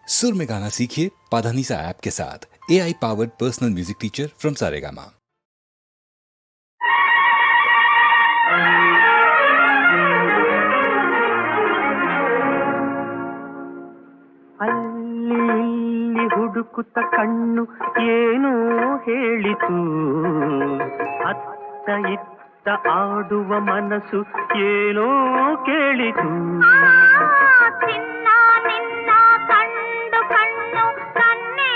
सुर में गाना सीखिए पाधानीसा ऐप के साथ। AI powered personal music teacher from Saregama. ಅಲ್ಲಿ ಹುಡುಕುತ್ತ ಕಣ್ಣು ಏನೋ ಹೇಳಿತು, ಅತ್ತ ಇತ್ತ ಆಡುವ ಮನಸ್ಸು ಏನೋ ಕೇಳಿತು. ಚಿನ್ನ ನಿನ್ನ ಕಂಡು ಕಣ್ಣು ಕನ್ನೇ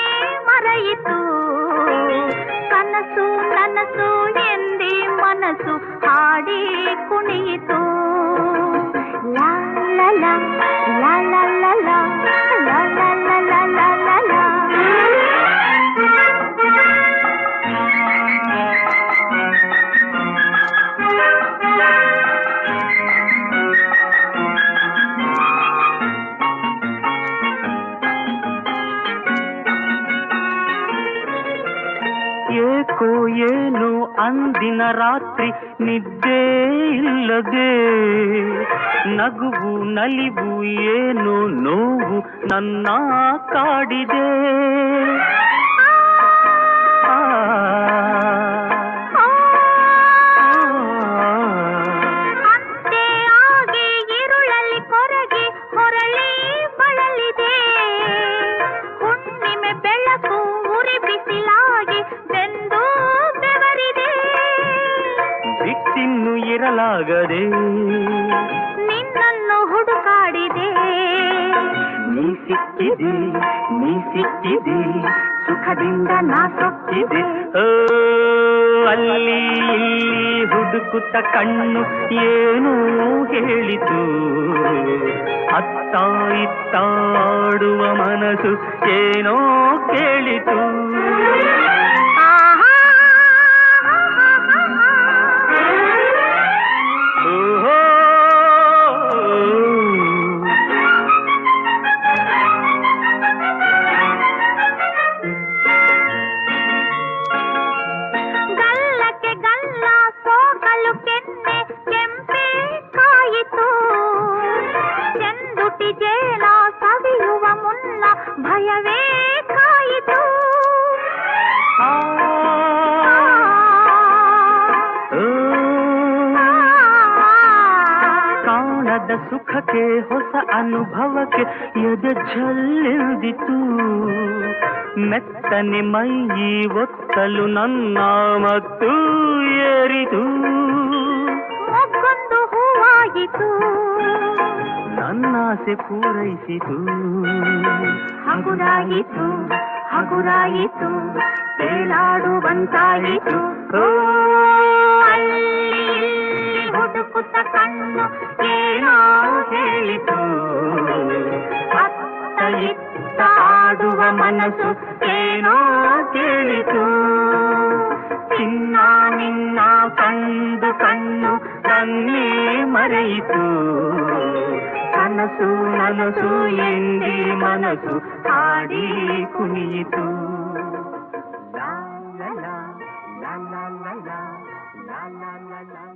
ಮರೆಯಿತು, ಕನಸು ನನಸು ಎಂದಿ ಮನಸ್ಸು ಹಾಡಿ ಕುಣಿಯಿತು. ಲಾ ಲಾ ಲಾ ಲಾ ಲಾ ಲಾ ಲಾ ಲಾ ಲಾ ಲಾ ಲಾ ಲಾ ಲಾ. ಏಕೋ ಏನು ಅಂದಿನ ರಾತ್ರಿ ನಿದ್ದೆ ಇಲ್ಲದೆ, ನಗುವು ನಲಿವು ಏನು ನೋವು ನನ್ನ ಕಾಡಿದೆ. ಅಂತೆ ಆಗಿ ಇರುಳಲ್ಲಿ ಕೊರಗಿ ಹೊರಳಿ ಬಳಲಿದೆ, ಹುಣ್ಣಿಮೆ ಬೆಳಕು ಉರಿ ಬಿಸಿಲಾಗಿ ಬೆಂದು ಬೆವರಿದೆ. ಬಿಟ್ಟಿನ್ನು ಇರಲಾಗದೆ ನಿನ್ನನ್ನು ಹುಡುಕಾಡಿದೆ, ನೀ ಸಿಕ್ಕಿದೆ ನೀ ಸಿಕ್ಕಿದೆ ಸುಖದಿಂದ ನಾ ಸೊಕ್ಕಿದೆ. ಅಲ್ಲಿ ಹುಡುಕುತ್ತ ಕಣ್ಣು ಏನೋ ಹೇಳಿತು, ಅತ್ತ ಇತ್ತ ಆಡುವ ಮನಸ್ಸು ಏನೋ ಕೇಳಿತು. ಗಲ್ಲಕ್ಕೆ ಗಲ್ಲ ಸೋಗಲು ಕೆನ್ನೆ ಕೆಂಪೆ ಕಾಯಿತು, ಚೆಂದುಟಿ ಜೇಲ ಸವಿಯುವ ಮುನ್ನ ಭಯವೇ ಕಾಯಿತು. ಕಾಣದ ಸುಖಕ್ಕೆ ಹೊಸ ಅನುಭವಕ್ಕೆ ಎದೆ ಝಲ್ಲೆಂದಿತು, ಮೆತ್ತನೆ ಮೈ ಒತ್ತಲು ನನ್ನ ಮತ್ತು ಏರಿತು. ಮೊಗ್ಗೊಂದು ಹೂವಾಯಿತು, ನನ್ನಾಸೆ ಪೂರೈಸಿತು. ಹಗುರಾಯಿತು ಹಗುರಾಯಿತು ತೇಲಾಡುವಂತಾಯಿತು. ಅಲ್ಲಿ ಹುಡುಕುತ್ತ ಕಣ್ಣು ಏನೋ ಹೇಳಿತು, ಅತ್ತ ಇತ್ತ ಆಡುವ ಮನಸ್ಸು ಏನೋ ಕೇಳಿತು. ಚಿನ್ನ ನಿನ್ನ ಕಂಡು ಕಣ್ಣು ಕಣ್ಣೇ ಮರೆಯಿತು, ಕನಸು ನನಸು ಎಂದಿ ಮನಸ್ಸು ಹಾಡಿ ಕುಣಿಯಿತು. ಲಾ ಲಾ ಲಾ ಲಾ ಲಾ ಲಾ ಲಾ ಲಾ ಲಾ ಲಾ.